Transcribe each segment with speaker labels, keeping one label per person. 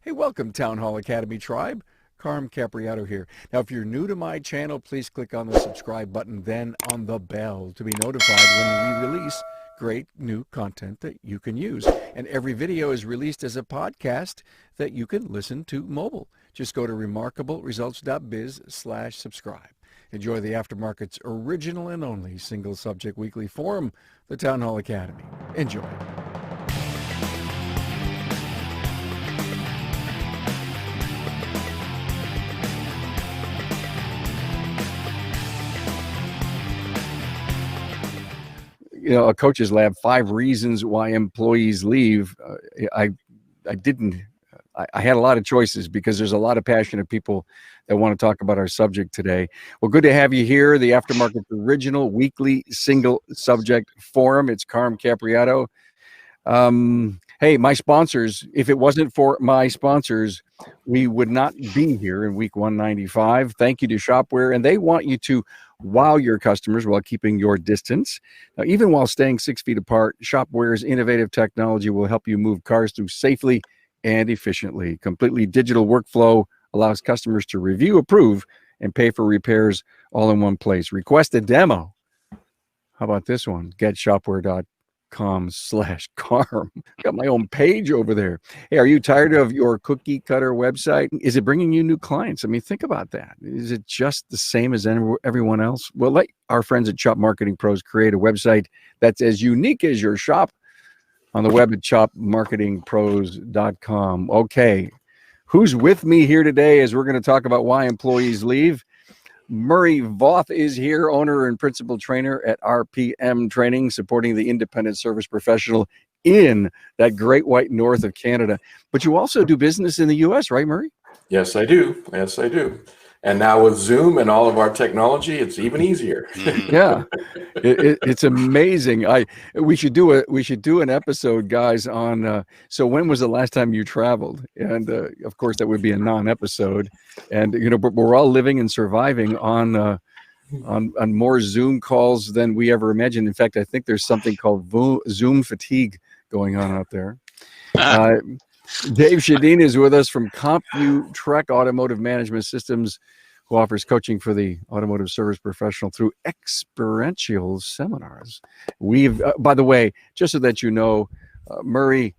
Speaker 1: Hey, welcome, Town Hall Academy Tribe. Carm Capriato here. Now, if you're new to my channel, please click on the subscribe button, then on the bell to be notified when we release great new content that you can use. And every video is released as a podcast that you can listen to mobile. Just go to remarkableresults.biz/subscribe. Enjoy the aftermarket's original and only single subject weekly forum, the Town Hall Academy. Enjoy. A coach's lab, 5 reasons why employees leave. I had a lot of choices because there's a lot of passionate people that want to talk about our subject today. Well, good to have you here. The Aftermarket's original weekly single subject forum. It's Carm Capriato. Hey, my sponsors, if it wasn't for my sponsors, we would not be here in week 195. Thank you to Shopware, and they want you to wow your customers while keeping your distance. Now, even while staying 6 feet apart, Shopware's innovative technology will help you move cars through safely and efficiently. Completely digital workflow allows customers to review, approve, and pay for repairs all in one place. Request a demo. How about this one? GetShopware.com/Carm. Got my own page over there. Hey, are you tired of your cookie cutter website? Is it bringing you new clients? I mean, think about that. Is it just the same as everyone else? Well, let our friends at Shop Marketing Pros create a website that's as unique as your shop on the web at shopmarketingpros.com. Okay, who's with me here today as we're going to talk about why employees leave? Murray Voth is here, owner and principal trainer at RPM Training, supporting the independent service professional in that great white north of Canada. But you also do business in the U.S., right, Murray?
Speaker 2: Yes, I do. Yes, I do. And now with Zoom and all of our technology, it's even easier.
Speaker 1: Yeah, it's amazing. We should do an episode, guys, on. So when was the last time you traveled? And of course, that would be a non-episode. And but we're all living and surviving on more Zoom calls than we ever imagined. In fact, I think there's something called Zoom fatigue going on out there. Dave Schedin is with us from Computrek Automotive Management Systems, who offers coaching for the automotive service professional through experiential seminars. We've, by the way, just so that you know, Murray,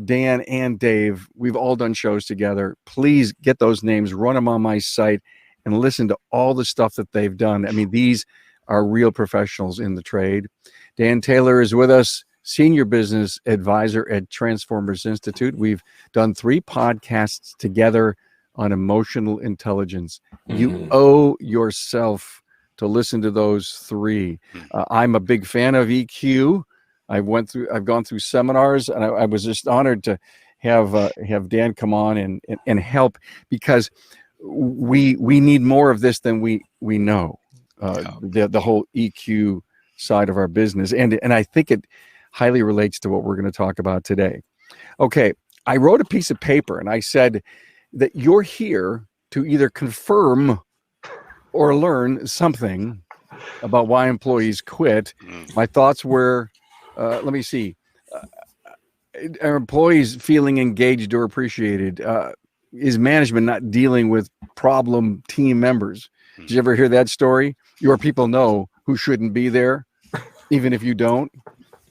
Speaker 1: Dan, and Dave, we've all done shows together. Please get those names, run them on my site, and listen to all the stuff that they've done. I mean, these are real professionals in the trade. Dan Taylor is with us, Senior Business Advisor at Transformers Institute. We've done 3 podcasts together on emotional intelligence. You owe yourself to listen to those 3. I'm a big fan of EQ. I've gone through seminars, and I was just honored to have Dan come on and help, because we need more of this than we know. The whole EQ side of our business, and I think it highly relates to what we're going to talk about today. Okay, I wrote a piece of paper and I said that you're here to either confirm or learn something about why employees quit. My thoughts were, let me see, are employees feeling engaged or appreciated? Is management not dealing with problem team members? Did you ever hear that story? Your people know who shouldn't be there, even if you don't.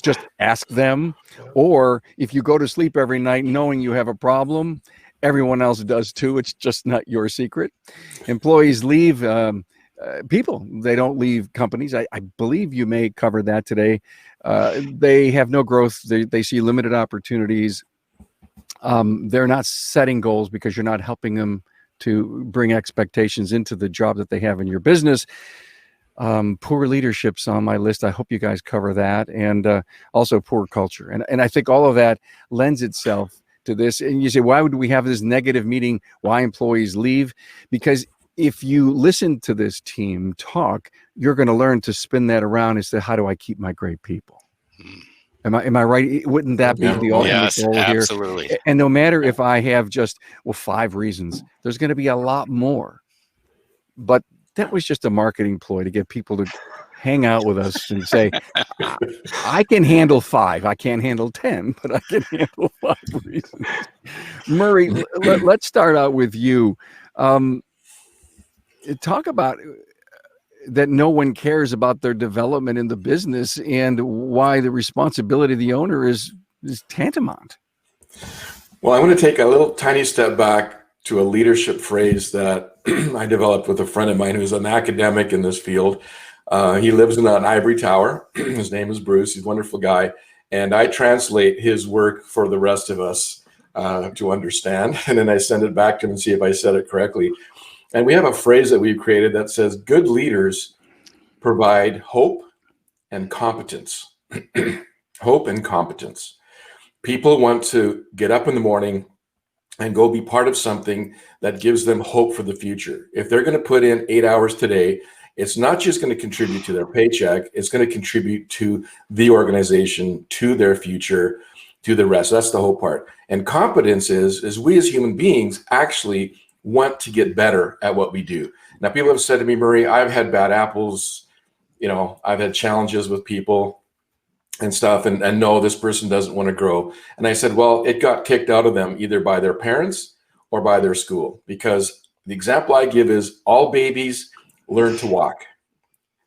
Speaker 1: Just ask them. Or if you go to sleep every night knowing you have a problem, everyone else does too. It's just not your secret. Employees leave people. They don't leave companies. I believe you may cover that today. They have no growth. They see limited opportunities. They're not setting goals because you're not helping them to bring expectations into the job that they have in your business. Poor leadership's on my list. I hope you guys cover that. And also poor culture. And I think all of that lends itself to this. And you say, why would we have this negative meeting? Why employees leave? Because if you listen to this team talk, you're going to learn to spin that around and say, how do I keep my great people? Am I right? Wouldn't that be the ultimate goal here?
Speaker 3: Absolutely.
Speaker 1: And no matter if I have just 5 reasons, there's going to be a lot more. But that was just a marketing ploy to get people to hang out with us and say, I can handle 5. I can't handle 10, but I can handle 5 reasons. Murray, let's start out with you. Talk about that no one cares about their development in the business and why the responsibility of the owner is tantamount.
Speaker 2: Well, I'm going to take a little tiny step back to a leadership phrase that I developed with a friend of mine who's an academic in this field. He lives in an ivory tower. His name is Bruce. He's a wonderful guy. And I translate his work for the rest of us to understand. And then I send it back to him and see if I said it correctly. And we have a phrase that we've created that says, good leaders provide hope and competence. Hope and competence. People want to get up in the morning and go be part of something that gives them hope for the future. If they're going to put in 8 hours today, it's not just going to contribute to their paycheck, it's going to contribute to the organization, to their future, to the rest. That's the whole part. And competence is we as human beings actually want to get better at what we do. Now, people have said to me, Murray, I've had bad apples, I've had challenges with people and stuff, and no, this person doesn't want to grow. And I said, well, it got kicked out of them either by their parents or by their school, because the example I give is all babies learn to walk.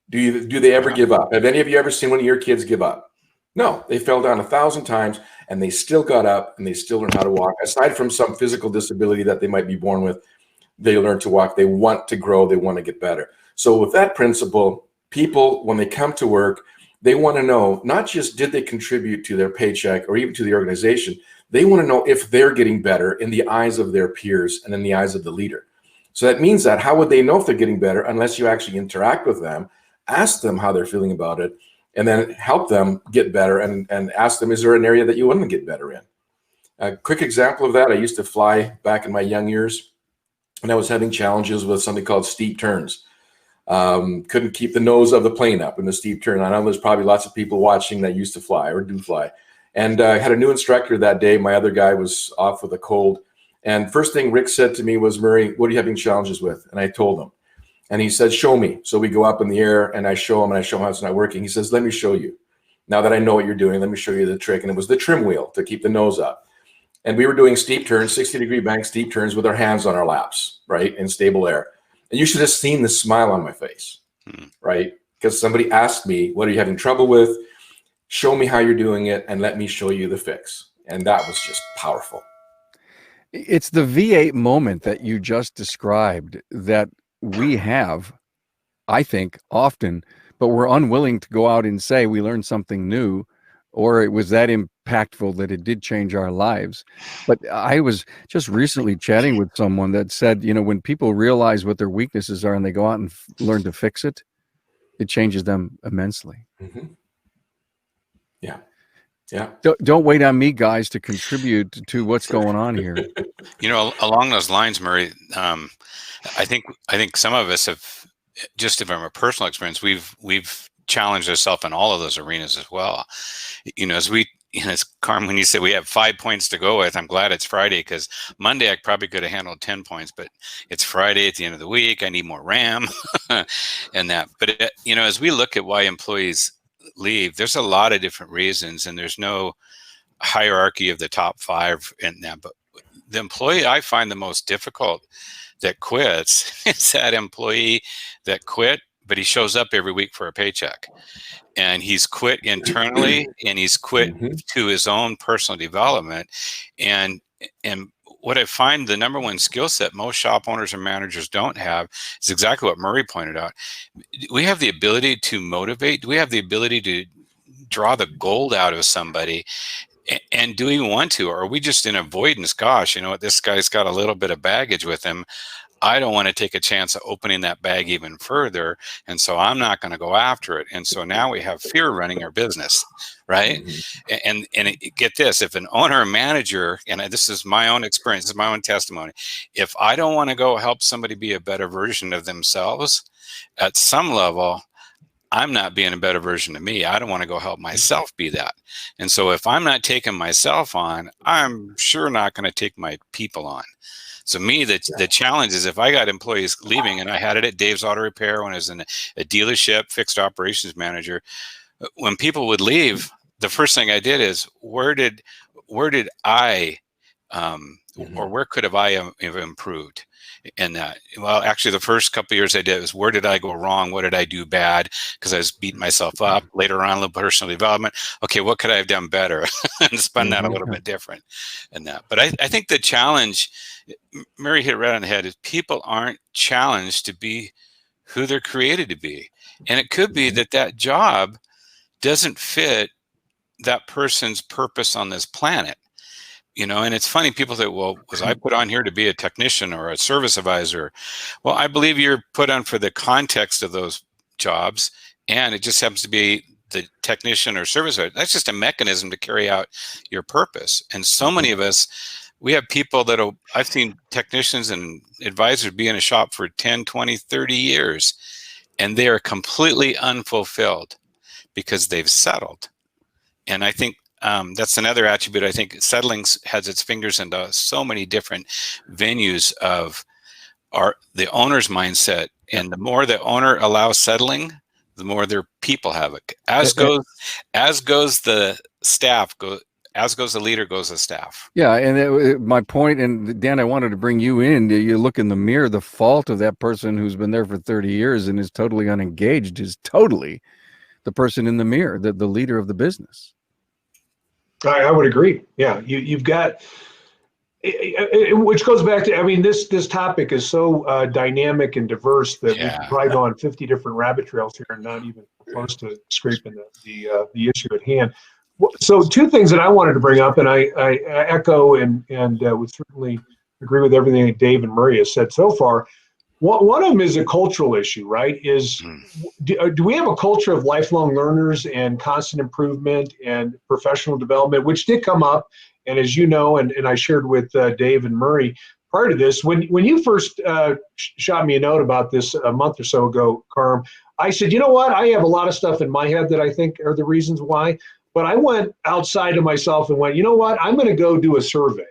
Speaker 2: Do they ever give up? Have any of you ever seen one of your kids give up? No, they fell down 1,000 times and they still got up and they still learn how to walk. Aside from some physical disability that they might be born with, they learn to walk. They want to grow. They want to get better. So with that principle, people, when they come to work, they want to know not just did they contribute to their paycheck or even to the organization, they want to know if they're getting better in the eyes of their peers and in the eyes of the leader. So that means that how would they know if they're getting better unless you actually interact with them, ask them how they're feeling about it, and then help them get better and ask them, is there an area that you want to get better in? A quick example of that, I used to fly back in my young years, and I was having challenges with something called steep turns. Couldn't keep the nose of the plane up in the steep turn. I know there's probably lots of people watching that used to fly or do fly. And I had a new instructor that day. My other guy was off with a cold. And first thing Rick said to me was, Murray, what are you having challenges with? And I told him. And he said, show me. So we go up in the air and I show him how it's not working. He says, let me show you. Now that I know what you're doing, let me show you the trick. And it was the trim wheel to keep the nose up. And we were doing steep turns, 60-degree bank steep turns with our hands on our laps, right, in stable air. And you should have seen the smile on my face, right? Because somebody asked me, what are you having trouble with? Show me how you're doing it and let me show you the fix. And that was just powerful.
Speaker 1: It's the V8 moment that you just described that we have, I think, often, but we're unwilling to go out and say we learned something new, or it was that impactful that it did change our lives. But I was just recently chatting with someone that said, when people realize what their weaknesses are and they go out and learn to fix it, it changes them immensely.
Speaker 2: Mm-hmm. Yeah. Yeah.
Speaker 1: Don't wait on me, guys, to contribute to what's going on here.
Speaker 3: Along those lines, Murray, I think some of us have, just from a personal experience, we've challenged ourselves in all of those arenas as well. As Carm, when you said we have 5 points to go with, I'm glad it's Friday, because Monday I probably could have handled 10 points, but it's Friday at the end of the week. I need more RAM and that. But, as we look at why employees leave, there's a lot of different reasons, and there's no hierarchy of the top 5 in that. But the employee I find the most difficult that quits is that employee that quit, but he shows up every week for a paycheck. And he's quit internally and he's quit to his own personal development. And what I find the number one skill set most shop owners and managers don't have is exactly what Murray pointed out. We have the ability to motivate. We have the ability to draw the gold out of somebody. And do we want to? Or are we just in avoidance? Gosh, this guy's got a little bit of baggage with him. I don't want to take a chance of opening that bag even further. And so I'm not going to go after it. And so now we have fear running our business, right? And get this, if an owner or manager, and this is my own experience, this is my own testimony, if I don't want to go help somebody be a better version of themselves, at some level, I'm not being a better version of me. I don't want to go help myself be that. And so if I'm not taking myself on, I'm sure not going to take my people on. So the challenge is if I got employees leaving, and I had it at Dave's Auto Repair when I was in a dealership, fixed operations manager, when people would leave, the first thing I did is where did I or where could have I have improved in that? Well, actually, the first couple of years I did was where did I go wrong? What did I do bad? Because I was beating myself up. Later on, a little personal development. Okay, what could I have done better? And spun that a little bit different in that. But I think the challenge, Murray hit right on the head, is people aren't challenged to be who they're created to be. And it could be that job doesn't fit that person's purpose on this planet. And it's funny, people say, well, was I put on here to be a technician or a service advisor? Well, I believe you're put on for the context of those jobs, and it just happens to be the technician or service advisor. That's just a mechanism to carry out your purpose. And so many of us, we have people I've seen technicians and advisors be in a shop for 10, 20, 30 years, and they are completely unfulfilled because they've settled. And I think that's another attribute. I think settling has its fingers into so many different venues of the owner's mindset. And the more the owner allows settling, the more their people have it. As goes the staff, as goes the leader, goes the staff.
Speaker 1: Yeah, and my point, and Dan, I wanted to bring you in. You look in the mirror, the fault of that person who's been there for 30 years and is totally unengaged is totally the person in the mirror, the leader of the business.
Speaker 4: I would agree. Yeah, you've got, which goes back to, I mean, this topic is so dynamic and diverse that we can probably go on 50 different rabbit trails here and not even close to scraping the issue at hand. So two things that I wanted to bring up, and I echo and would certainly agree with everything that Dave and Murray has said so far. One of them is a cultural issue, right? Do we have a culture of lifelong learners and constant improvement and professional development, which did come up, and as you know, and I shared with Dave and Murray prior to this, when you first shot me a note about this a month or so ago, Carm, I said, you know what? I have a lot of stuff in my head that I think are the reasons why, but I went outside of myself and went, you know what? I'm going to go do a survey.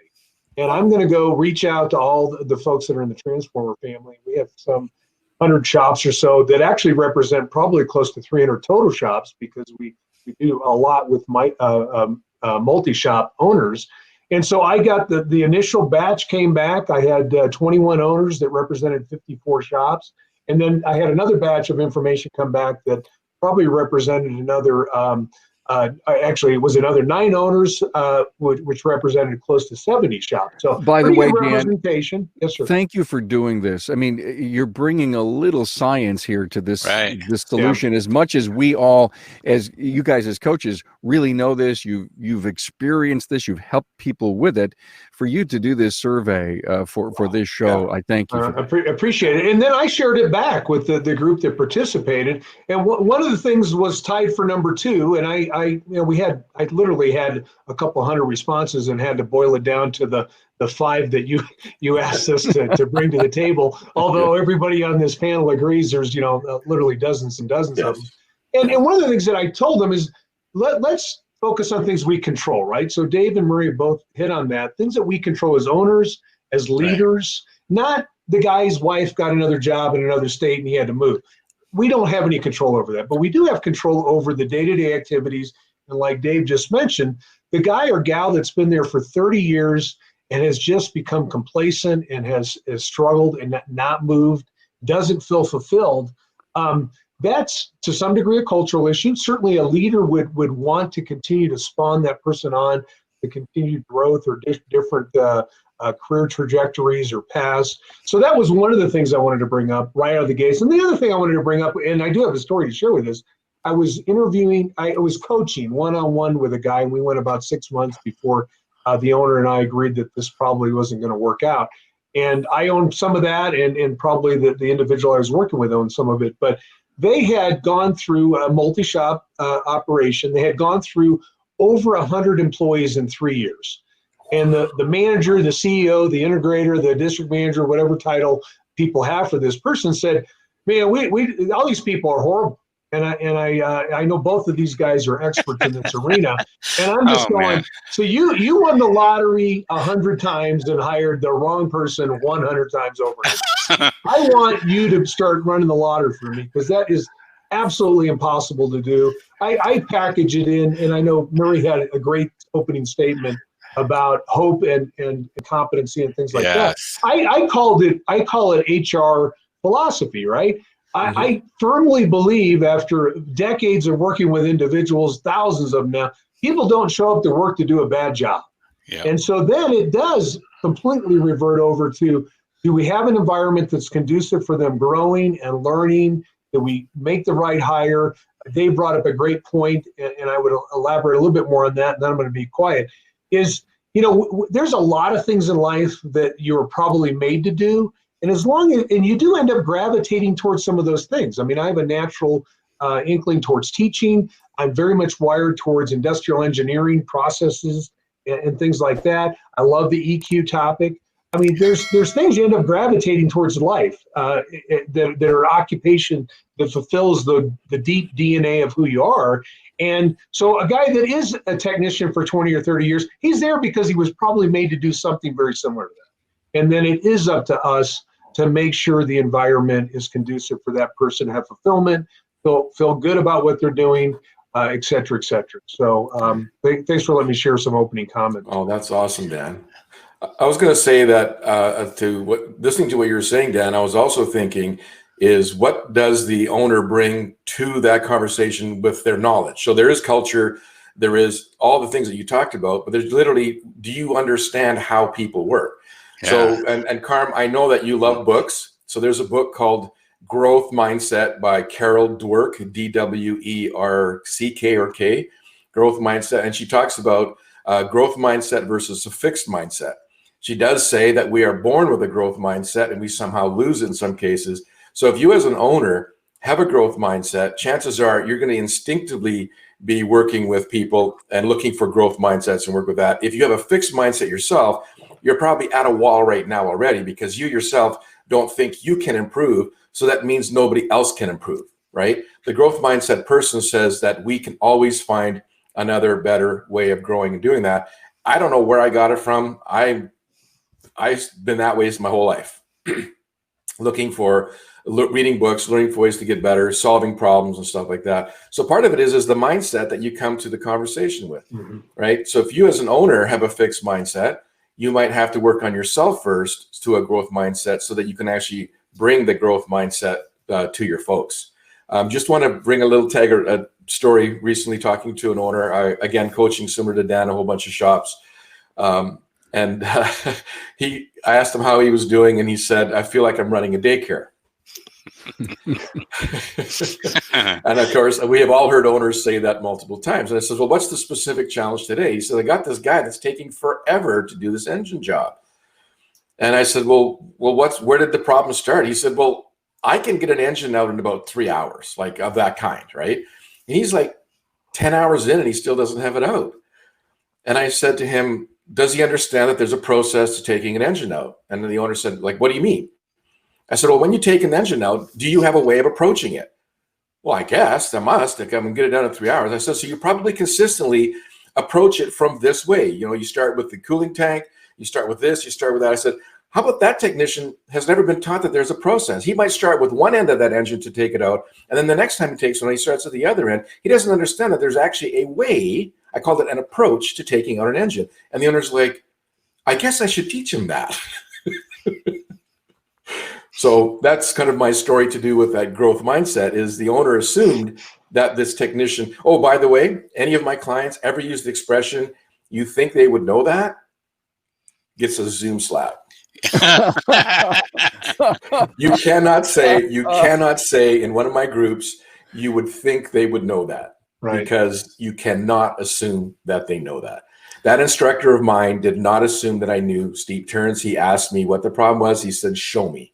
Speaker 4: And I'm going to go reach out to all the folks that are in the Transformer family. We have some 100 shops or so that actually represent probably close to 300 total shops, because we do a lot with multi-shop owners. And so I got the initial batch came back. I had 21 owners that represented 54 shops. And then I had another batch of information come back that probably represented another actually, it was another 9 owners, which represented close to 70 shops. So,
Speaker 1: by the way, Dan,
Speaker 4: yes, sir.
Speaker 1: Thank you for doing this. I mean, you're bringing a little science here to this solution. As much as we all, as you guys as coaches, really know this, you've experienced this, you've helped people with it. For you to do this survey for this show, I thank you.
Speaker 4: Appreciate it. And then I shared it back with the group that participated. And one of the things was tied for number 2, and I literally had a couple hundred responses and had to boil it down to the 5 that you asked us to bring to the table. Although everybody on this panel agrees, there's literally dozens and dozens of them. And one of the things that I told them is let's focus on things we control, right? So Dave and Murray both hit on that. Things that we control as owners, as leaders, not the guy's wife got another job in another state and he had to move. We don't have any control over that, but we do have control over the day-to-day activities. And like Dave just mentioned, the guy or gal that's been there for 30 years and has just become complacent and has struggled and not moved, doesn't feel fulfilled, that's to some degree a cultural issue. Certainly a leader would want to continue to spawn that person on the continued growth or different career trajectories or paths. So that was one of the things I wanted to bring up right out of the gates. And the other thing I wanted to bring up, and I do have a story to share with this, I was coaching one-on-one with a guy, and we went about 6 months before the owner and I agreed that this probably wasn't going to work out. And I owned some of that, and probably the individual I was working with owned some of it. But they had gone through a multi-shop operation. They had gone through over 100 employees in 3 years. And the manager, the CEO, the integrator, the district manager, whatever title people have for this person said, man, we all these people are horrible. I know both of these guys are experts in this arena, and I'm just
Speaker 3: Oh,
Speaker 4: going.
Speaker 3: man.
Speaker 4: So you won the lottery 100 times and hired the wrong person 100 times over. I want you to start running the lottery for me, because that is absolutely impossible to do. I package it in, and I know Murray had a great opening statement about hope and competency and things like that.
Speaker 3: Yes.
Speaker 4: I call it HR philosophy, right? I firmly believe, after decades of working with individuals, thousands of them now, people don't show up to work to do a bad job.
Speaker 3: Yeah.
Speaker 4: And so then it does completely revert over to, do we have an environment that's conducive for them growing and learning? Do we make the right hire? Dave brought up a great point, and I would elaborate a little bit more on that, and then I'm going to be quiet, is, there's a lot of things in life that you're probably made to do. And and you do end up gravitating towards some of those things. I mean, I have a natural inkling towards teaching. I'm very much wired towards industrial engineering processes and things like that. I love the EQ topic. I mean, there's things you end up gravitating towards in life that are occupation that fulfills the deep DNA of who you are. And so a guy that is a technician for 20 or 30 years, he's there because he was probably made to do something very similar to that. And then it is up to us to make sure the environment is conducive for that person to have fulfillment, feel good about what they're doing, et cetera, et cetera. So thanks for letting me share some opening comments.
Speaker 2: Oh, that's awesome, Dan. I was going to say that listening to what you were saying, Dan, I was also thinking is, what does the owner bring to that conversation with their knowledge? So there is culture, there is all the things that you talked about, but there's literally, do you understand how people work? Yeah. So, and Carm, I know that you love books. So there's a book called Growth Mindset by Carol Dweck, D-W-E-R-C-K, Growth Mindset. And she talks about growth mindset versus a fixed mindset. She does say that we are born with a growth mindset and we somehow lose it in some cases. So if you as an owner have a growth mindset, chances are you're going to instinctively be working with people and looking for growth mindsets and work with that. If you have a fixed mindset yourself, you're probably at a wall right now already, because you yourself don't think you can improve. So that means nobody else can improve, right? The growth mindset person says that we can always find another better way of growing and doing that. I don't know where I got it from. I've been that way my whole life, reading books, learning ways to get better, solving problems and stuff like that. So part of it is the mindset that you come to the conversation with, right? So if you as an owner have a fixed mindset, you might have to work on yourself first to a growth mindset so that you can actually bring the growth mindset to your folks. Just want to bring a little a story. Recently talking to an owner, again, coaching similar to Dan, a whole bunch of shops. I asked him how he was doing, and he said, I feel like I'm running a daycare. And of course, we have all heard owners say that multiple times. And I said, well, what's the specific challenge today? He said, I got this guy that's taking forever to do this engine job. And I said, well, where did the problem start? He said, well, I can get an engine out in about 3 hours, like of that kind, right? And he's like 10 hours in and he still doesn't have it out. And I said to him, does he understand that there's a process to taking an engine out? And then the owner said, like, what do you mean? I said, well, when you take an engine out, do you have a way of approaching it? Well, I guess I must. I can get it done in 3 hours. I said, so you probably consistently approach it from this way. You start with the cooling tank, you start with this, you start with that. I said, how about that technician has never been taught that there's a process? He might start with one end of that engine to take it out, and then the next time he takes one, he starts at the other end. He doesn't understand that there's actually a way, I called it an approach to taking out an engine. And the owner's like, I guess I should teach him that. So that's kind of my story to do with that growth mindset, is the owner assumed that this technician, oh, by the way, any of my clients ever use the expression, you think they would know that? Gets a Zoom slap. You cannot say in one of my groups, you would think they would know that, right? Because you cannot assume that they know that. That instructor of mine did not assume that I knew steep turns. He asked me what the problem was. He said, show me.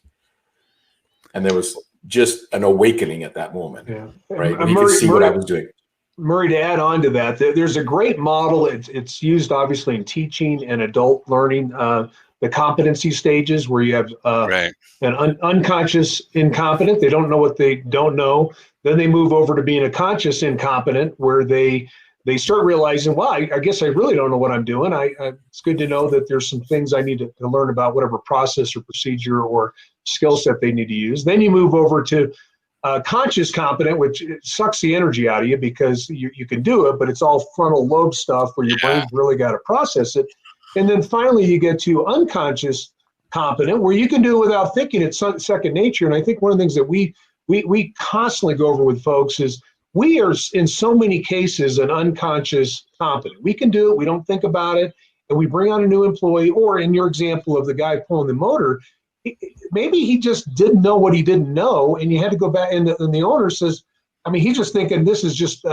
Speaker 2: And there was just an awakening at that moment, right? When he could see what I was doing.
Speaker 4: Murray, to add on to that, there's a great model. It's used obviously in teaching and adult learning, the competency stages, where you have an unconscious incompetent. They don't know what they don't know. Then they move over to being a conscious incompetent, where they start realizing, well, I guess I really don't know what I'm doing. It's good to know that there's some things I need to learn about whatever process or procedure or skill set they need to use. Then you move over to conscious competent, which sucks the energy out of you because you can do it, but it's all frontal lobe stuff where your brain's really got to process it. And then finally you get to unconscious competent, where you can do it without thinking. It's second nature. And I think one of the things that we constantly go over with folks is we are in so many cases an unconscious competent. We can do it. We don't think about it. And we bring on a new employee, or in your example of the guy pulling the motor, maybe he just didn't know what he didn't know. And you had to go back, and the owner says, I mean, he's just thinking this is just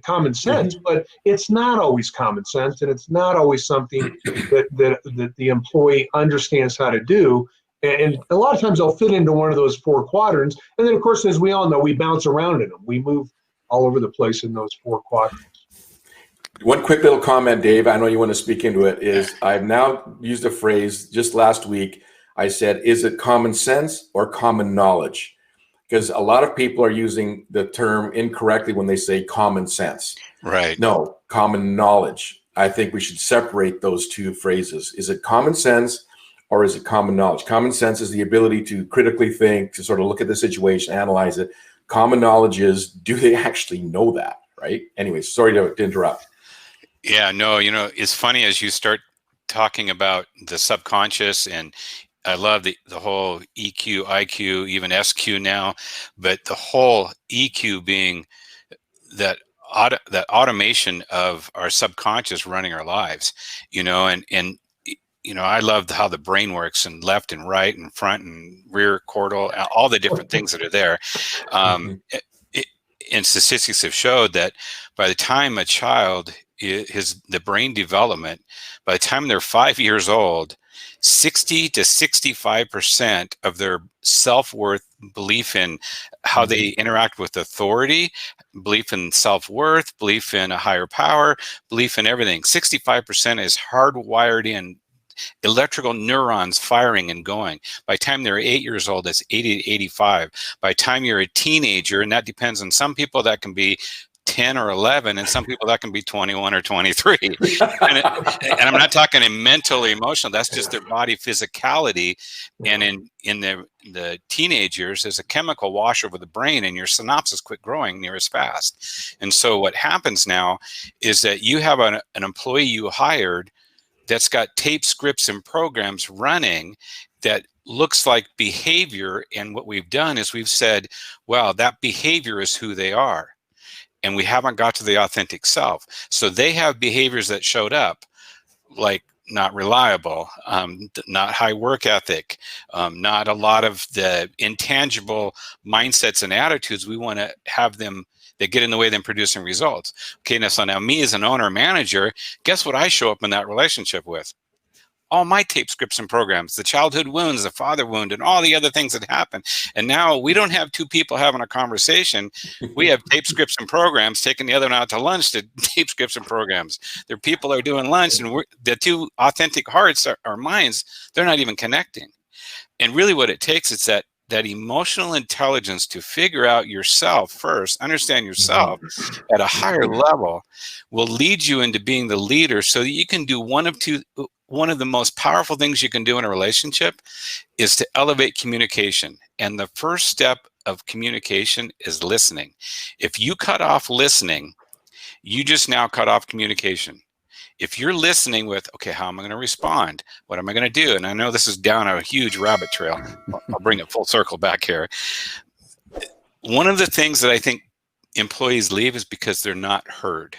Speaker 4: common sense, but it's not always common sense. And it's not always something that the employee understands how to do. And a lot of times they'll fit into one of those four quadrants. And then, of course, as we all know, we bounce around in them. We move all over the place in those four quadrants.
Speaker 2: One quick little comment, Dave, I know you want to speak into it, is I've now used a phrase just last week. I said, is it common sense or common knowledge? Because a lot of people are using the term incorrectly when they say common sense.
Speaker 3: Right.
Speaker 2: No, common knowledge. I think we should separate those two phrases. Is it common sense or is it common knowledge? Common sense is the ability to critically think, to sort of look at the situation, analyze it. Common knowledge is, do they actually know that, right? Anyway, sorry to interrupt.
Speaker 3: Yeah, no, it's funny as you start talking about the subconscious, and I love the whole EQ, IQ, even SQ now, but the whole EQ being that automation of our subconscious running our lives, and I love how the brain works, and left and right and front and rear cortical, all the different things that are there. And statistics have showed that by the time a child the brain development, by the time they're 5 years old, 60 to 65% of their self-worth, belief in how they interact with authority, belief in self-worth, belief in a higher power, belief in everything, 65% is hardwired in, electrical neurons firing and going. By the time they're 8 years old, it's 80 to 85. By the time you're a teenager, and that depends on some people, that can be 10 or 11, and some people that can be 21 or 23. and I'm not talking in mental or emotional, that's just their body physicality. And in the teenage years, there's a chemical wash over the brain, and your synapses quit growing near as fast. And so what happens now is that you have an employee you hired that's got tape scripts and programs running that looks like behavior. And what we've done is we've said, well, that behavior is who they are. And we haven't got to the authentic self. So they have behaviors that showed up, like not reliable, not high work ethic, not a lot of the intangible mindsets and attitudes we want to have them that get in the way of them producing results. Okay, so now me as an owner manager, guess what I show up in that relationship with? All my tape scripts and programs, the childhood wounds, the father wound, and all the other things that happen. And now we don't have two people having a conversation. We have tape scripts and programs taking the other one out to lunch to tape scripts and programs. There are people that are doing lunch, and the two authentic hearts, our minds, they're not even connecting. And really what it takes is that emotional intelligence to figure out yourself first, understand yourself at a higher level, will lead you into being the leader, so that you can do one of the most powerful things you can do in a relationship is to elevate communication. And the first step of communication is listening. If you cut off listening, you just now cut off communication. If you're listening with, okay, how am I going to respond? What am I going to do? And I know this is down a huge rabbit trail. I'll bring it full circle back here. One of the things that I think employees leave is because they're not heard.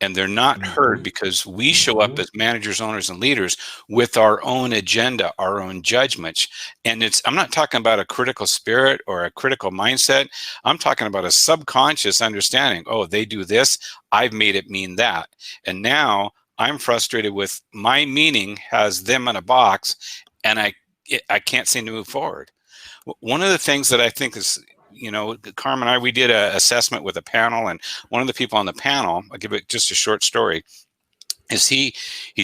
Speaker 3: And they're not heard because we show up as managers, owners, and leaders with our own agenda, our own judgments. And I'm not talking about a critical spirit or a critical mindset. I'm talking about a subconscious understanding. Oh, they do this, I've made it mean that. And now I'm frustrated with my meaning has them in a box, and I can't seem to move forward. One of the things that I think is, Carmen and I, we did an assessment with a panel, and one of the people on the panel, I'll give it just a short story. is he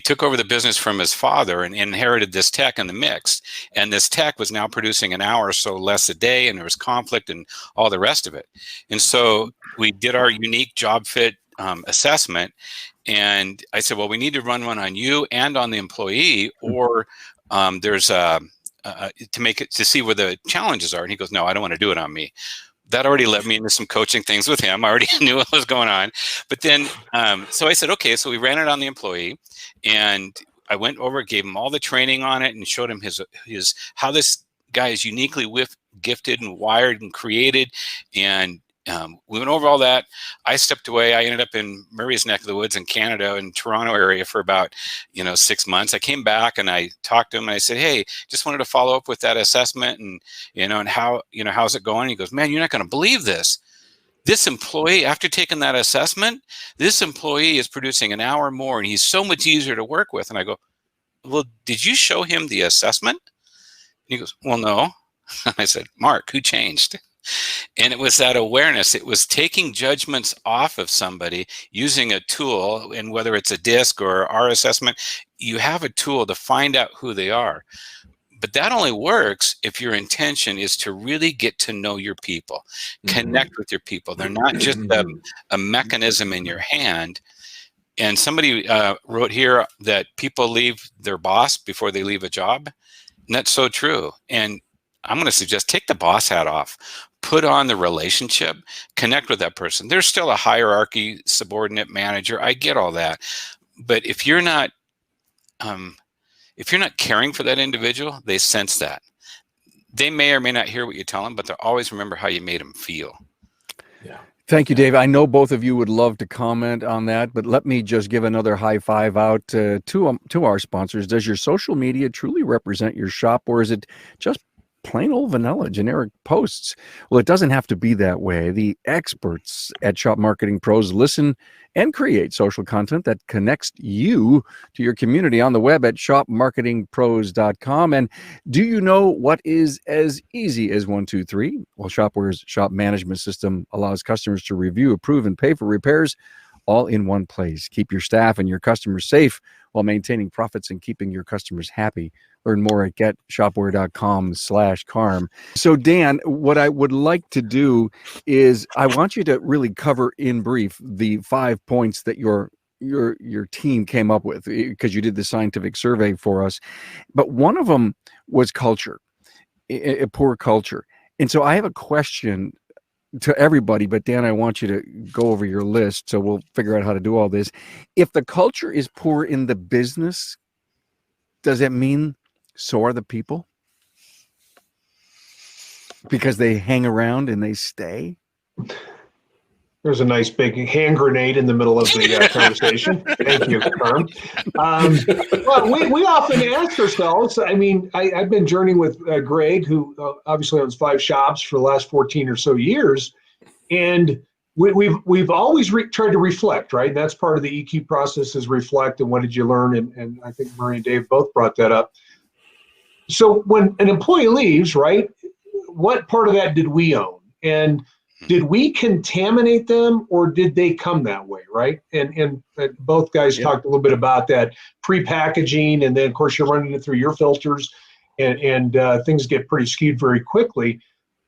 Speaker 3: took over the business from his father and inherited this tech in the mix. And this tech was now producing an hour or so less a day, and there was conflict and all the rest of it. And so we did our unique job fit assessment. And I said, well, we need to run one on you and on the employee, or there's to make it, to see where the challenges are. And he goes, no, I don't want to do it on me. That already led me into some coaching things with him. I already knew what was going on. But then, so I said, okay, so we ran it on the employee, and I went over, gave him all the training on it, and showed him his how this guy is uniquely gifted and wired and created. And we went over all that. I stepped away. I ended up in Murray's neck of the woods in Canada, in Toronto area, for about 6 months. I came back and I talked to him and I said, hey, just wanted to follow up with that assessment, and and how how's it going? He goes, man, you're not going to believe this. This employee, after taking that assessment, this employee is producing an hour more, and he's so much easier to work with. And I go, well, did you show him the assessment? And he goes, well, no. I said, Mark, who changed? And it was that awareness. It was taking judgments off of somebody using a tool, and whether it's a DISC or our assessment, you have a tool to find out who they are. But that only works if your intention is to really get to know your people, connect with your people. They're not just a mechanism in your hand. And somebody wrote here that people leave their boss before they leave a job. And that's so true. And I'm going to suggest take the boss hat off, put on the relationship, connect with that person. There's still a hierarchy, subordinate, manager. I get all that. But if you're not caring for that individual, they sense that. They may or may not hear what you tell them, but they'll always remember how you made them feel.
Speaker 2: Yeah.
Speaker 1: Thank you, Dave. I know both of you would love to comment on that, but let me just give another high five out to our sponsors. Does your social media truly represent your shop, or is it just plain old vanilla generic posts? Well, it doesn't have to be that way. The experts at Shop Marketing Pros listen and create social content that connects you to your community on the web at shopmarketingpros.com. And do you know what is as easy as 1, 2, 3? Well, Shopware's shop management system allows customers to review, approve, and pay for repairs all in one place. Keep your staff and your customers safe while maintaining profits and keeping your customers happy. Learn more at getshopware.com/Carm. So Dan, what I would like to do is I want you to really cover in brief the 5 points that your team came up with, because you did the scientific survey for us. But one of them was culture, a poor culture. And so I have a question to everybody, but Dan, I want you to go over your list so we'll figure out how to do all this. If the culture is poor in the business, does it mean so are the people? Because they hang around and they stay?
Speaker 4: There's a nice big hand grenade in the middle of the conversation. Thank you, Carm. Well, we often ask ourselves, I mean, I've been journeying with Greg, who obviously owns 5 shops for the last 14 or so years. And we've always tried to reflect, right? And that's part of the EQ process, is reflect, and what did you learn? And I think Murray and Dave both brought that up. So when an employee leaves, right, what part of that did we own? And did we contaminate them, or did they come that way, right? And both guys talked a little bit about that pre-packaging, and then of course you're running it through your filters, and things get pretty skewed very quickly.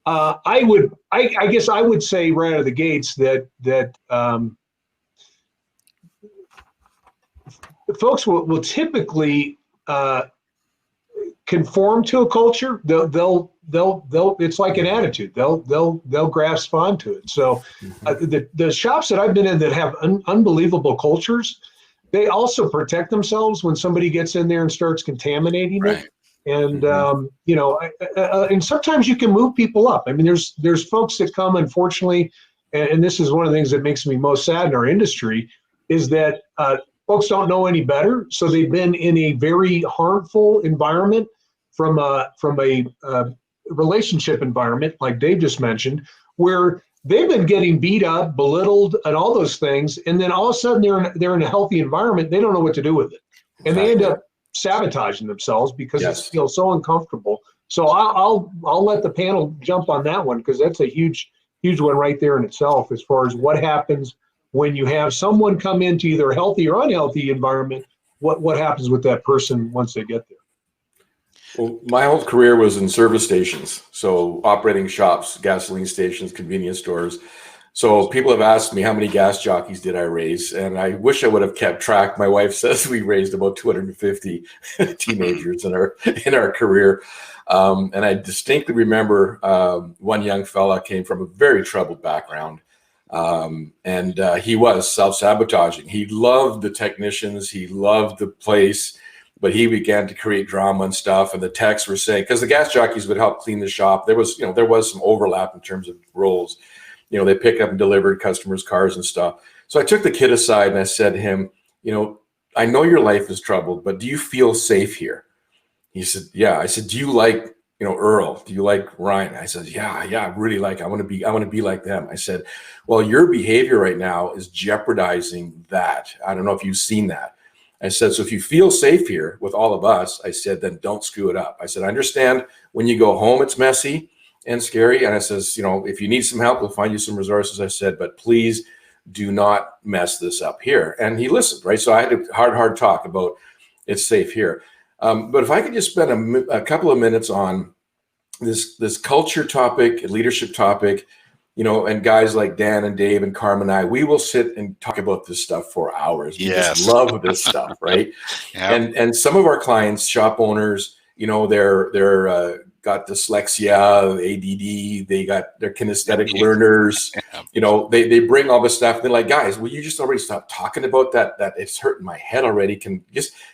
Speaker 4: I guess I would say right out of the gates that folks will typically conform to a culture. They'll it's like an attitude. They'll grasp onto it. So the shops that I've been in that have unbelievable cultures, they also protect themselves when somebody gets in there and starts contaminating it. And and sometimes you can move people up. I mean, there's folks that come, unfortunately, and this is one of the things that makes me most sad in our industry, is that folks don't know any better. So they've been in a very harmful environment from a relationship environment, like Dave just mentioned, where they've been getting beat up, belittled, and all those things, and then all of a sudden they're in a healthy environment. They don't know what to do with it, and they end up sabotaging themselves because it feels so uncomfortable. So I'll let the panel jump on that one, because that's a huge one right there in itself, as far as what happens when you have someone come into either a healthy or unhealthy environment, what happens with that person once they get there?
Speaker 2: Well, my whole career was in service stations, so operating shops, gasoline stations, convenience stores. So people have asked me how many gas jockeys did I raise, and I wish I would have kept track. My wife says we raised about 250 teenagers in our career, and I distinctly remember one young fella came from a very troubled background, and he was self-sabotaging. He loved the technicians, he loved the place, but he began to create drama and stuff. And the techs were saying, because the gas jockeys would help clean the shop, there was some overlap in terms of roles. They pick up and delivered customers' cars and stuff. So I took the kid aside and I said to him, I know your life is troubled, but do you feel safe here? He said, yeah. I said, do you like, Earl? Do you like Ryan? I said, yeah, I really like, I want to be like them. I said, well, your behavior right now is jeopardizing that. I don't know if you've seen that. I said, so if you feel safe here with all of us, I said, then don't screw it up. I said, I understand when you go home, it's messy and scary. And I says, if you need some help, we'll find you some resources. I said, but please do not mess this up here. And he listened, right? So I had a hard talk about it's safe here. But if I could just spend a couple of minutes on this culture topic, leadership topic, and guys like Dan and Dave and Carmen and I, we will sit and talk about this stuff for hours. We just love this stuff, right? Yep. And some of our clients, shop owners, they're got dyslexia, ADD, they're kinesthetic learners, they bring all this stuff. They're like, guys, will you just already stop talking about that it's hurting my head already? Can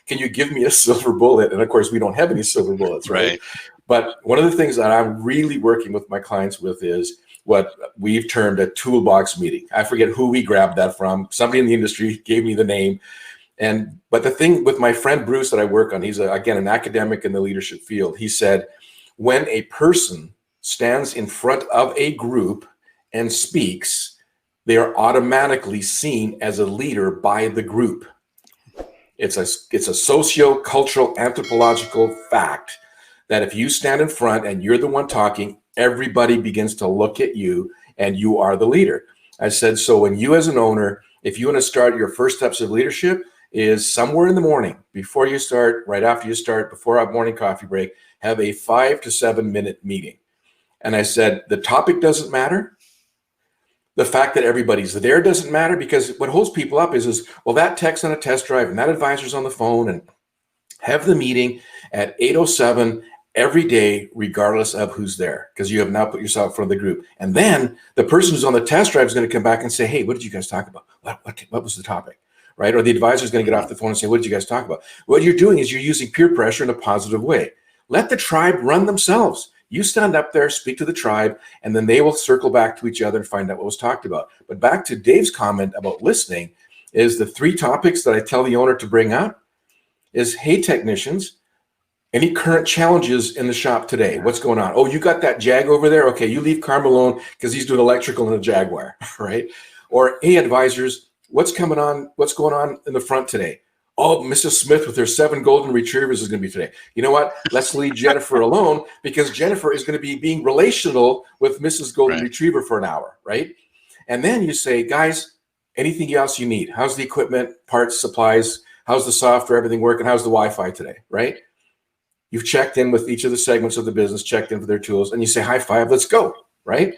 Speaker 2: you give me a silver bullet? And of course, we don't have any silver bullets, right? But one of the things that I'm really working with my clients with is what we've termed a toolbox meeting. I forget who we grabbed that from. Somebody in the industry gave me the name. But the thing with my friend Bruce that I work on, he's again an academic in the leadership field. He said, when a person stands in front of a group and speaks, they are automatically seen as a leader by the group. It's a socio-cultural anthropological fact that if you stand in front and you're the one talking, everybody begins to look at you and you are the leader. I said, so when you as an owner, if you want to start your first steps of leadership is somewhere in the morning, before you start, right after you start, before our morning coffee break, have a 5 to 7 minute meeting. And I said, the topic doesn't matter. The fact that everybody's there doesn't matter, because what holds people up is well, that tech's on a test drive and that advisor's on the phone, and have the meeting at 8:07 every day, regardless of who's there, because you have now put yourself in front of the group. And then the person who's on the test drive is going to come back and say, hey, what did you guys talk about? What was the topic? Right? Or the advisor is going to get off the phone and say, what did you guys talk about? What you're doing is you're using peer pressure in a positive way. Let the tribe run themselves. You stand up there, speak to the tribe, and then they will circle back to each other and find out what was talked about. But back to Dave's comment about listening, is the 3 topics that I tell the owner to bring up is, hey, technicians, any current challenges in the shop today? What's going on? Oh, you got that Jag over there? Okay, you leave Carm alone because he's doing electrical in a Jaguar, right? Or, hey, advisors, what's going on in the front today? Oh, Mrs. Smith with her 7 golden retrievers is going to be today. You know what? Let's leave Jennifer alone, because Jennifer is going to be being relational with Mrs. Golden Retriever for an hour, right? And then you say, guys, anything else you need? How's the equipment, parts, supplies? How's the software, everything working? How's the Wi-Fi today, right? You've checked in with each of the segments of the business, checked in for their tools, and you say, high five, let's go, right?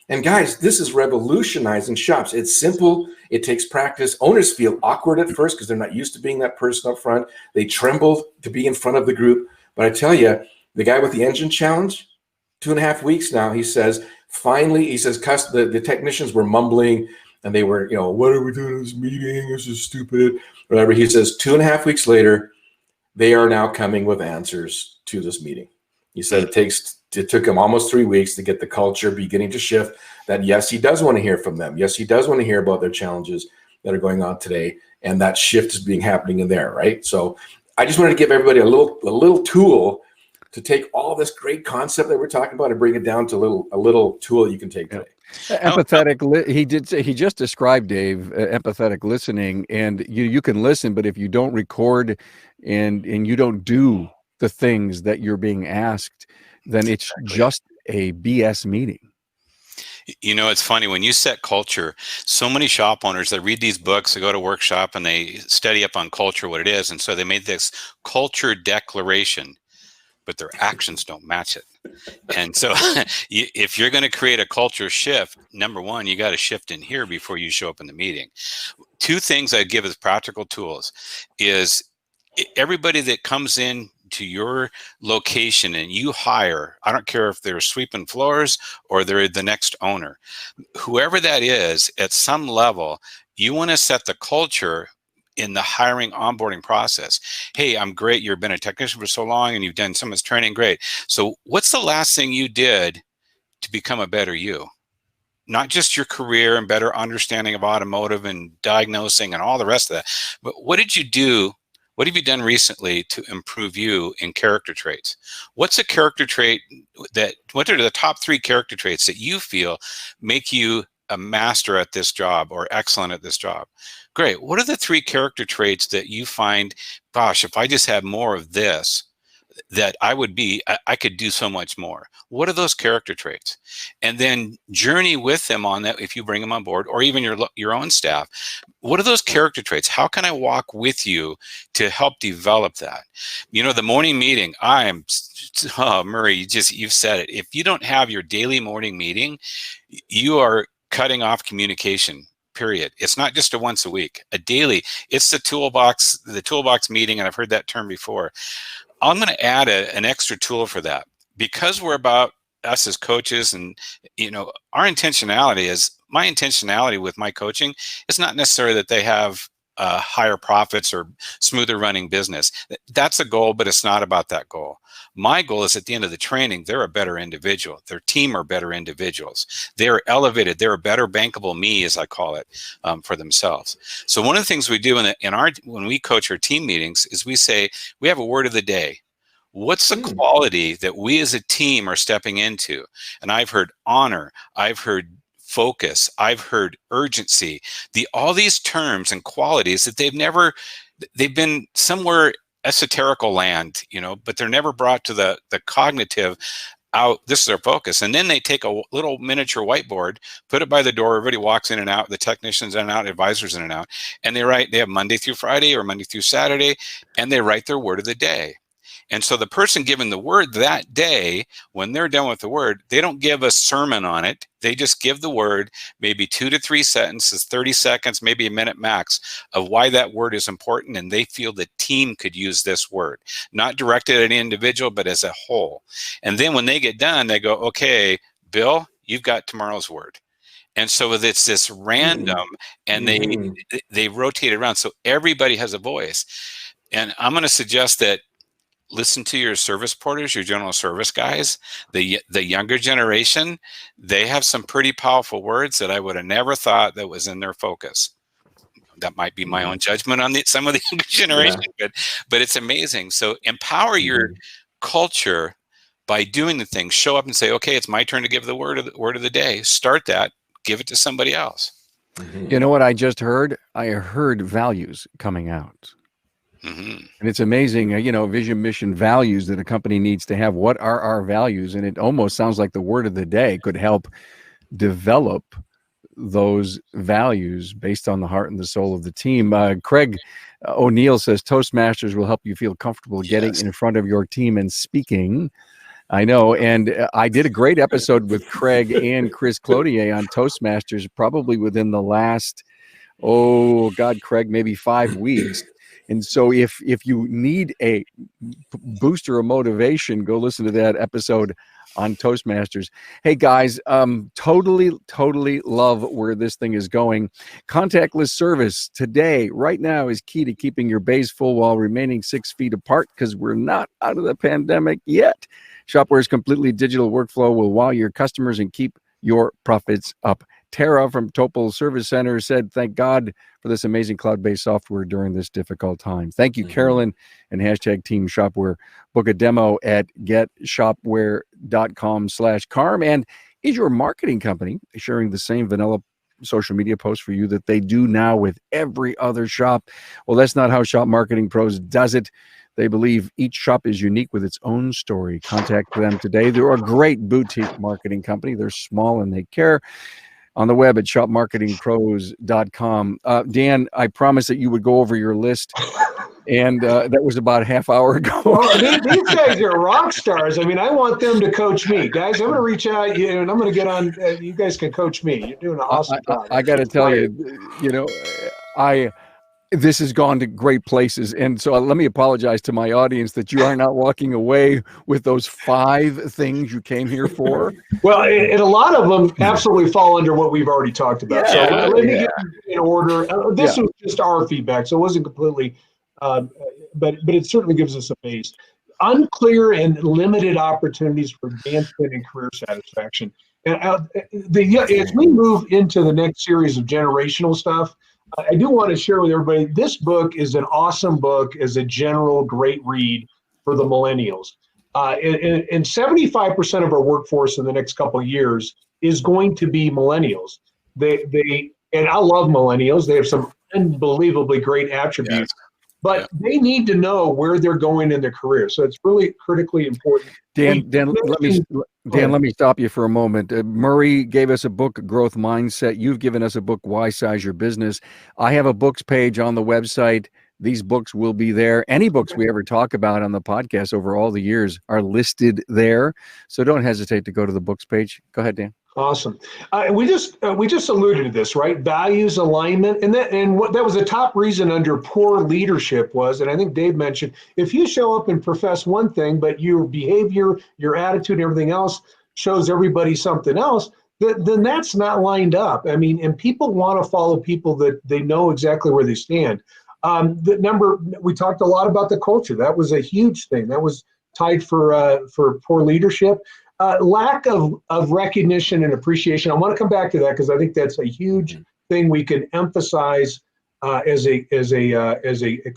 Speaker 2: And guys, this is revolutionizing shops. It's simple. It takes practice. Owners feel awkward at first because they're not used to being that person up front. They tremble to be in front of the group. But I tell you, the guy with the engine challenge, 2.5 weeks now, he says, finally, he says, the technicians were mumbling and they were, what are we doing in this meeting? This is stupid, whatever. He says, 2.5 weeks later, they are now coming with answers to this meeting. He said it took him almost 3 weeks to get the culture beginning to shift, that yes, he does want to hear from them. Yes, he does want to hear about their challenges that are going on today. And that shift is happening in there, right? So I just wanted to give everybody a little tool to take all this great concept that we're talking about and bring it down to a little tool you can take today.
Speaker 1: Empathetic. He just described, Dave, empathetic listening, and you can listen, but if you don't record and you don't do the things that you're being asked, then it's just a BS meeting.
Speaker 3: You know, it's funny when you set culture, so many shop owners, they read these books, they go to workshop and they study up on culture, what it is. And so they made this culture declaration, but their actions don't match it. And so if you're going to create a culture shift, number one, you got to shift in here before you show up in the meeting. Two things I'd give as practical tools is everybody that comes in to your location and you hire, I don't care if they're sweeping floors or they're the next owner, whoever that is, at some level, you want to set the culture in the hiring onboarding process. Hey, I'm great. You've been a technician for so long and you've done so much training. Great. So what's the last thing you did to become a better you? Not just your career and better understanding of automotive and diagnosing and all the rest of that, but what did you do? What have you done recently to improve you in character traits? What's a character trait what are the top 3 character traits that you feel make you a master at this job or excellent at this job? Great. What are the 3 character traits that you find, gosh, if I just had more of this, that I could do so much more? What are those character traits? And then journey with them on that if you bring them on board, or even your own staff. What are those character traits? How can I walk with you to help develop that? You know, the morning meeting, Murray, you've said it. If you don't have your daily morning meeting, you are cutting off communication. Period. It's not just a once a week, a daily. It's the toolbox meeting, and I've heard that term before. I'm going to add an extra tool for that, because we're about us as coaches, and our intentionality is, my intentionality with my coaching is not necessarily that they have higher profits or smoother running business. That's a goal, but it's not about that goal. My goal is at the end of the training, they're a better individual. Their team are better individuals. They're elevated. They're a better bankable me, as I call it, for themselves. So one of the things we do when we coach our team meetings is we say, we have a word of the day. What's the quality that we as a team are stepping into? And I've heard honor. I've heard focus. I've heard urgency. All these terms and qualities that they've been somewhere esoterical land, but they're never brought to the cognitive out. This is their focus. And then they take a little miniature whiteboard, put it by the door. Everybody walks in and out, the technicians in and out, advisors in and out, and they have Monday through Friday or Monday through Saturday, and they write their word of the day. And so the person given the word that day, when they're done with the word, they don't give a sermon on it. They just give the word, maybe 2 to 3 sentences, 30 seconds, maybe a minute max, of why that word is important. And they feel the team could use this word, not directed at an individual, but as a whole. And then when they get done, they go, okay, Bill, you've got tomorrow's word. And so it's this random, and they rotate it around. So everybody has a voice. And I'm going to suggest that listen to your service porters, your general service guys, the younger generation. They have some pretty powerful words that I would have never thought that was in their focus. That might be my own judgment on some of the younger generation, but it's amazing. So empower your culture by doing the things. Show up and say, okay, it's my turn to give the word of the day. Start that. Give it to somebody else.
Speaker 1: You know what I just heard? I heard values coming out. And it's amazing, vision, mission, values that a company needs to have. What are our values? And it almost sounds like the word of the day could help develop those values based on the heart and the soul of the team. Craig O'Neill says Toastmasters will help you feel comfortable getting in front of your team and speaking. I know. And I did a great episode with Craig and Chris Cloutier on Toastmasters, probably within the last, Craig, maybe 5 weeks. And so if you need a booster of motivation, go listen to that episode on Toastmasters. Hey guys, totally love where this thing is going. Contactless service today, right now, is key to keeping your bays full while remaining 6 feet apart, because we're not out of the pandemic yet. Shopware's completely digital workflow will wow your customers and keep your profits up. Tara from Topol Service Center said, thank God for this amazing cloud-based software during this difficult time. Thank you, Carolyn, and hashtag Team Shopware. Book a demo at getshopware.com/carm. And is your marketing company sharing the same vanilla social media posts for you that they do now with every other shop? Well, that's not how Shop Marketing Pros does it. They believe each shop is unique with its own story. Contact them today. They're a great boutique marketing company. They're small and they care. On the web at shopmarketingpros.com. Dan, I promised that you would go over your list, and that was about a half hour ago.
Speaker 4: Oh, these guys are rock stars. I mean, I want them to coach me. Guys, I'm going to reach out, and I'm going to get on. You guys can coach me. You're doing an awesome job.
Speaker 1: I got to tell you, this has gone to great places. And so let me apologize to my audience that you are not walking away with those 5 things you came here for.
Speaker 4: Well, and a lot of them absolutely fall under what we've already talked about. So let me get in order. This was just our feedback, so it wasn't completely, but it certainly gives us a base. Unclear and limited opportunities for advancement and career satisfaction. And as we move into the next series of generational stuff, I do want to share with everybody, this book is an awesome book as a general great read for the millennials. And 75% of our workforce in the next couple of years is going to be millennials. And I love millennials. They have some unbelievably great attributes, but they need to know where they're going in their career. So it's really critically important.
Speaker 1: Dan, let me stop you for a moment. Murray gave us a book, Growth Mindset. You've given us a book, Why Size Your Business. I have a books page on the website. These books will be there. Any books we ever talk about on the podcast over all the years are listed there. So don't hesitate to go to the books page. Go ahead, Dan.
Speaker 4: Awesome. We just alluded to this, right? Values alignment, and what that was a top reason under poor leadership was, and I think Dave mentioned, if you show up and profess one thing, but your behavior, your attitude, and everything else shows everybody something else, then that's not lined up. I mean, and people want to follow people that they know exactly where they stand. We talked a lot about the culture. That was a huge thing. That was tied for poor leadership. Lack of recognition and appreciation. I want to come back to that because I think that's a huge thing we can emphasize as a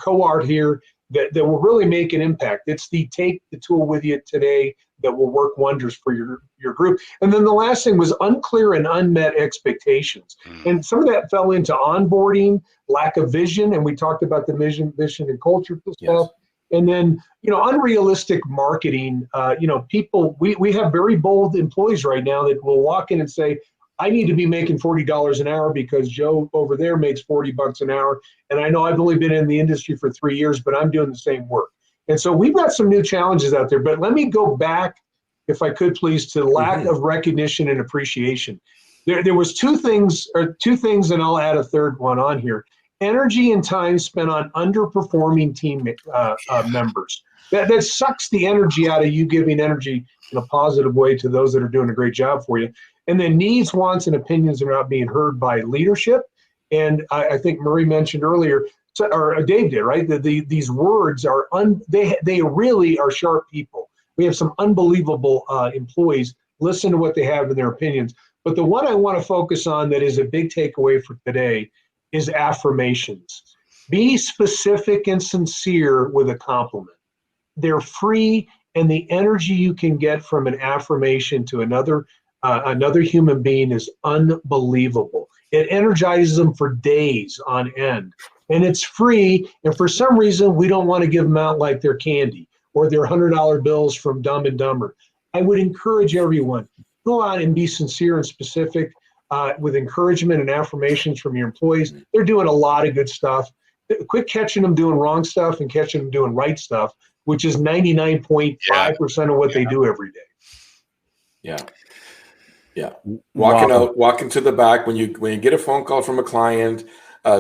Speaker 4: co-art here that will really make an impact. It's the take the tool with you today that will work wonders for your group. And then the last thing was unclear and unmet expectations. And some of that fell into onboarding, lack of vision, and we talked about the vision and culture stuff. And then, unrealistic marketing, people, we have very bold employees right now that will walk in and say, I need to be making $40 an hour because Joe over there makes $40 an hour. And I know I've only been in the industry for 3 years, but I'm doing the same work. And so we've got some new challenges out there, but let me go back, if I could please, to lack of recognition and appreciation. There was two things, and I'll add a third one on here. Energy and time spent on underperforming team members. That sucks the energy out of you, giving energy in a positive way to those that are doing a great job for you. And then needs, wants, and opinions are not being heard by leadership. And I think Murray mentioned earlier, or Dave did, right? These words are, they really are sharp people. We have some unbelievable employees. Listen to what they have in their opinions. But the one I want to focus on that is a big takeaway for today is affirmations. Be specific and sincere with a compliment. They're free, and the energy you can get from an affirmation to another human being is unbelievable. It energizes them for days on end, and it's free. And for some reason, we don't want to give them out like they're candy or they're $100 bills from Dumb and Dumber. I would encourage everyone, go out and be sincere and specific with encouragement and affirmations from your employees. They're doing a lot of good stuff. Quit catching them doing wrong stuff and catching them doing right stuff, which is 99.5% of what they do every day.
Speaker 2: Yeah. Walking to the back when you get a phone call from a client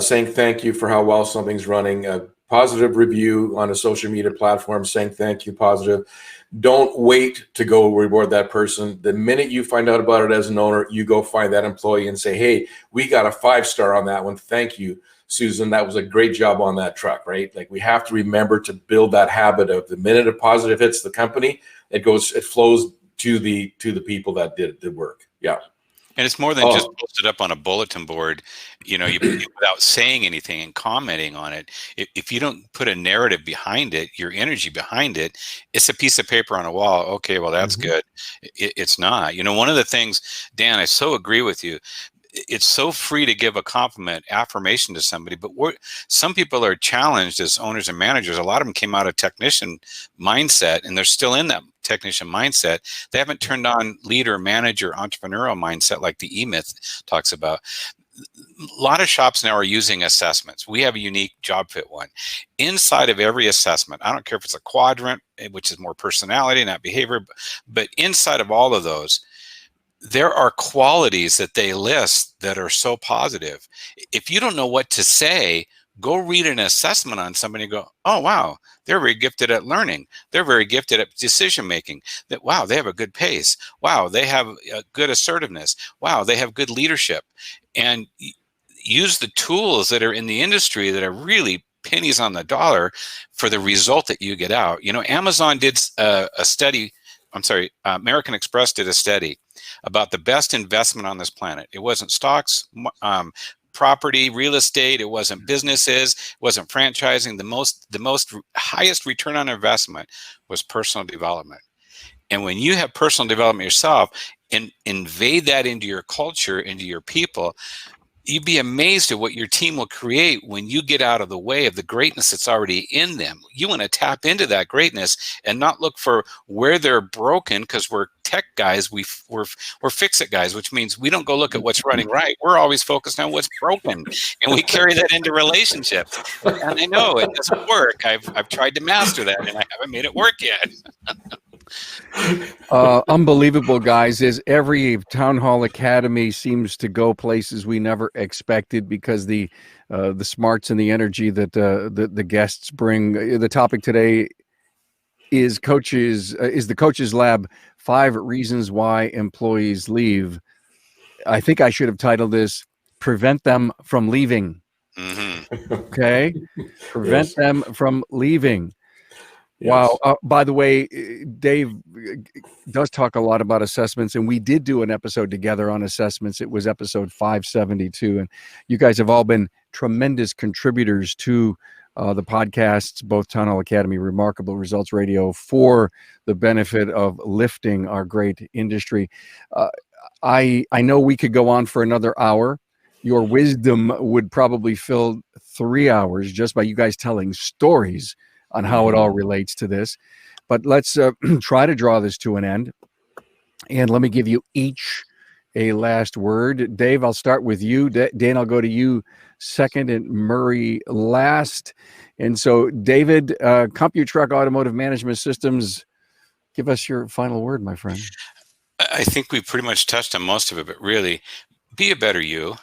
Speaker 2: saying thank you for how well something's running, a positive review on a social media platform saying thank you, positive. Don't wait to go reward that person. The minute you find out about it as an owner, you go find that employee and say, hey, we got a 5-star on that one. Thank you, Susan. That was a great job on that truck, right? Like, we have to remember to build that habit of the minute a positive hits the company, it flows to the people that did work. Yeah.
Speaker 3: And it's more than just posted up on a bulletin board, without saying anything and commenting on it. If you don't put a narrative behind it, your energy behind it, it's a piece of paper on a wall. Okay, well, that's good. It's not. One of the things, Dan, I so agree with you. it's so free to give a compliment, affirmation to somebody, but some people are challenged as owners and managers. A lot of them came out of technician mindset, and they're still in that technician mindset. They haven't turned on leader, manager, entrepreneurial mindset like the E-Myth talks about. A lot of shops now are using assessments. We have a unique job fit one. Inside of every assessment, I don't care if it's a quadrant, which is more personality, not behavior, but inside of all of those, there are qualities that they list that are so positive. If you don't know what to say, go read an assessment on somebody and go, oh, wow, they're very gifted at learning. They're very gifted at decision making. That, wow, they have a good pace. Wow, they have a good assertiveness. Wow, they have good leadership. And use the tools that are in the industry that are really pennies on the dollar for the result that you get out. You know, Amazon did a study. American Express did a study about the best investment on this planet. It wasn't stocks, property, real estate. It wasn't businesses. It wasn't franchising. The most highest return on investment was personal development. And when you have personal development yourself and invade that into your culture, into your people, you'd be amazed at what your team will create when you get out of the way of the greatness that's already in them. You want to tap into that greatness and not look for where they're broken, because we're tech guys, we're fix-it guys, which means we don't go look at what's running right. We're always focused on what's broken, and we carry that into relationships. And I know it doesn't work. I've tried to master that, and I haven't made it work yet.
Speaker 1: Unbelievable, guys. As every Town Hall Academy seems to go places we never expected because the smarts and the energy that the guests bring. The topic today is the Coaches Lab: 5 Reasons Why Employees Leave. I think I should have titled this "Prevent Them from Leaving."
Speaker 3: Mm-hmm.
Speaker 1: Okay, prevent
Speaker 2: Yes.
Speaker 1: them from leaving.
Speaker 2: Yes.
Speaker 1: Wow. By the way, Dave does talk a lot about assessments, and we did do an episode together on assessments. It was episode 572, and you guys have all been tremendous contributors to the podcasts, both Town Hall Academy, Remarkable Results Radio, for the benefit of lifting our great industry. I know we could go on for another hour. Your wisdom would probably fill 3 hours just by you guys telling stories on how it all relates to this. But let's try to draw this to an end. And let me give you each a last word. Dave, I'll start with you. Dan, I'll go to you second, and Murray last. And so, David, Computrek Automotive Management Systems, give us your final word, my friend.
Speaker 3: I think we pretty much touched on most of it, but really, be a better you.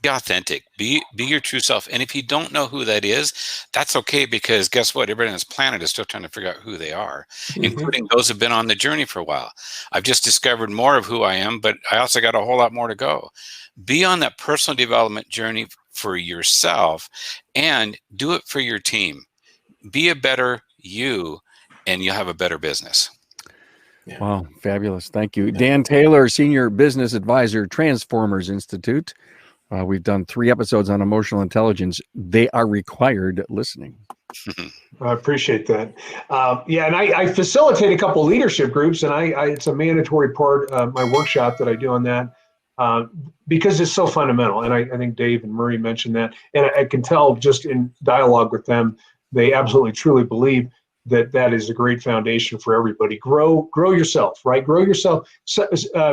Speaker 3: Be authentic. Be your true self. And if you don't know who that is, that's okay, because guess what? Everybody on this planet is still trying to figure out who they are, including those who've been on the journey for a while. I've just discovered more of who I am, but I also got a whole lot more to go. Be on that personal development journey for yourself and do it for your team. Be a better you, and you'll have a better business.
Speaker 2: Yeah.
Speaker 1: Wow, fabulous. Thank you. Dan Taylor, Senior Business Advisor, Transformers Institute. We've done 3 episodes on emotional intelligence. They are required listening.
Speaker 4: I appreciate that. And I facilitate a couple leadership groups, and it's a mandatory part of my workshop that I do on that because it's so fundamental. And I think Dave and Murray mentioned that, and I can tell just in dialogue with them, they absolutely truly believe that is a great foundation for everybody. Grow yourself, right? Grow yourself.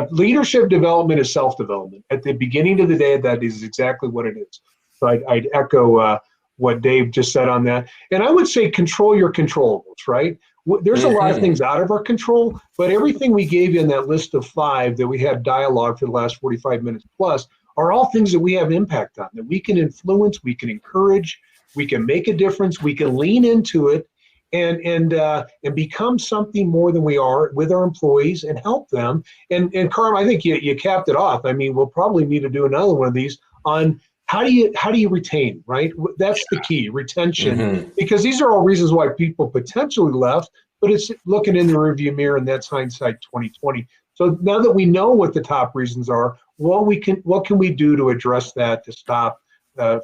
Speaker 4: Leadership development is self-development. At the beginning of the day, that is exactly what it is. So I'd echo what Dave just said on that. And I would say control your controllables, right? There's a lot of things out of our control, but everything we gave you in that list of 5 that we had dialogue for the last 45 minutes plus are all things that we have impact on, that we can influence, we can encourage, we can make a difference, we can lean into it, and become something more than we are with our employees and help them. And Carm, I think you capped it off. I mean, we'll probably need to do another one of these on how do you retain, right? That's the key, retention, because these are all reasons why people potentially left, but it's looking in the rearview mirror, and that's hindsight 2020. So now that we know what the top reasons are, what can we do to address that, to stop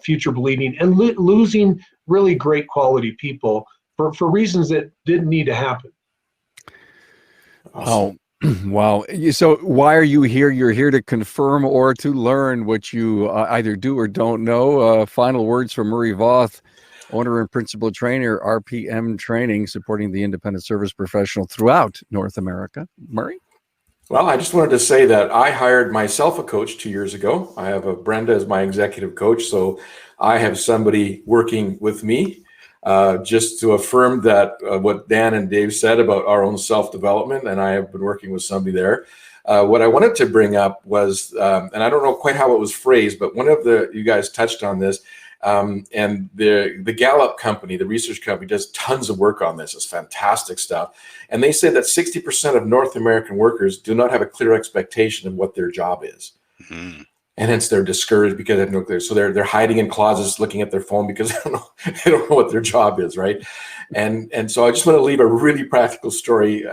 Speaker 4: future bleeding and losing really great quality people for reasons that didn't need to happen.
Speaker 1: Awesome. Wow. So why are you here? You're here to confirm or to learn what you either do or don't know. Final words from Murray Voth, owner and principal trainer, RPM Training, supporting the independent service professional throughout North America. Murray?
Speaker 2: Well, I just wanted to say that I hired myself a coach 2 years ago. I have a Brenda as my executive coach, so I have somebody working with me just to affirm that what Dan and Dave said about our own self-development, and I have been working with somebody there. What I wanted to bring up was, and I don't know quite how it was phrased, but one of you guys touched on this, and the Gallup company, the research company, does tons of work on this. It's fantastic stuff. And they say that 60% of North American workers do not have a clear expectation of what their job is.
Speaker 3: Mm-hmm.
Speaker 2: And hence they're discouraged because they have no clear. So they're hiding in closets looking at their phone because they don't know what their job is, right? And so I just want to leave a really practical story,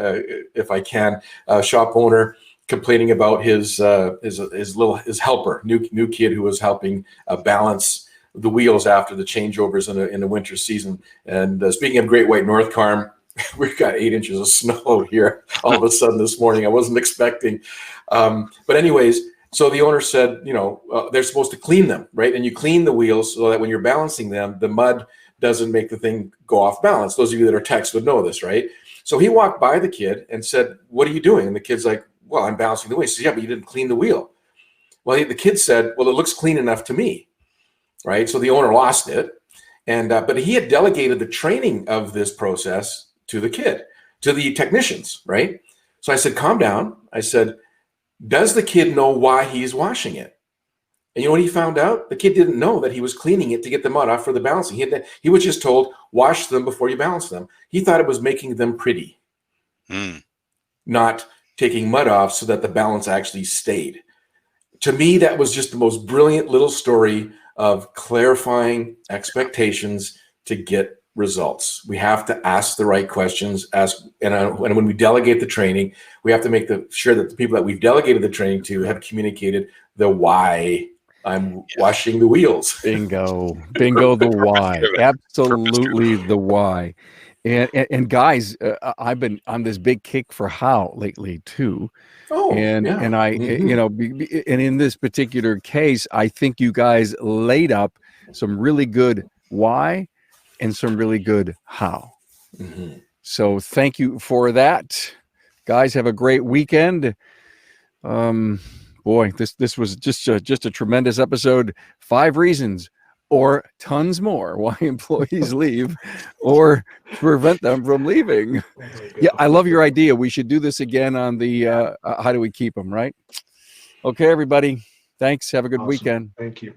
Speaker 2: if I can. Shop owner complaining about his helper, new kid who was helping balance the wheels after the changeovers in the winter season. And speaking of Great White North Farm, we've got 8 inches of snow here all of a sudden this morning. I wasn't expecting. But anyways, so the owner said, they're supposed to clean them, right? And you clean the wheels so that when you're balancing them, the mud doesn't make the thing go off balance. Those of you that are techs would know this, right? So he walked by the kid and said, "What are you doing?" And the kid's like, "Well, I'm balancing the wheel." He says, "Yeah, but you didn't clean the wheel." Well, the kid said, "Well, it looks clean enough to me." Right? So the owner lost it. And but he had delegated the training of this process to the kid, to the technicians, right? So I said, "Calm down." I said, "Does the kid know why he's washing it?" And you know what he found out? The kid didn't know that he was cleaning it to get the mud off for the balancing. He was just told, "Wash them before you balance them." He thought it was making them pretty, not taking mud off so that the balance actually stayed. To me, that was just the most brilliant little story of clarifying expectations to get results. We have to ask the right questions. And when we delegate the training, we have to make sure that the people that we've delegated the training to have communicated the why I'm washing the wheels.
Speaker 1: Bingo, the why. Absolutely the why. And guys, I've been on this big kick for how lately too.
Speaker 2: Oh,
Speaker 1: and I,
Speaker 2: mm-hmm.
Speaker 1: And in this particular case, I think you guys laid up some really good why and some really good how.
Speaker 2: Mm-hmm.
Speaker 1: So thank you for that, guys. Have a great weekend. Boy, this was just a tremendous episode. 5 reasons or tons more why employees leave or prevent them from leaving. Yeah, I love your idea. We should do this again on the how do we keep them, right? Okay, everybody. Thanks. Have a good weekend.
Speaker 4: Thank you.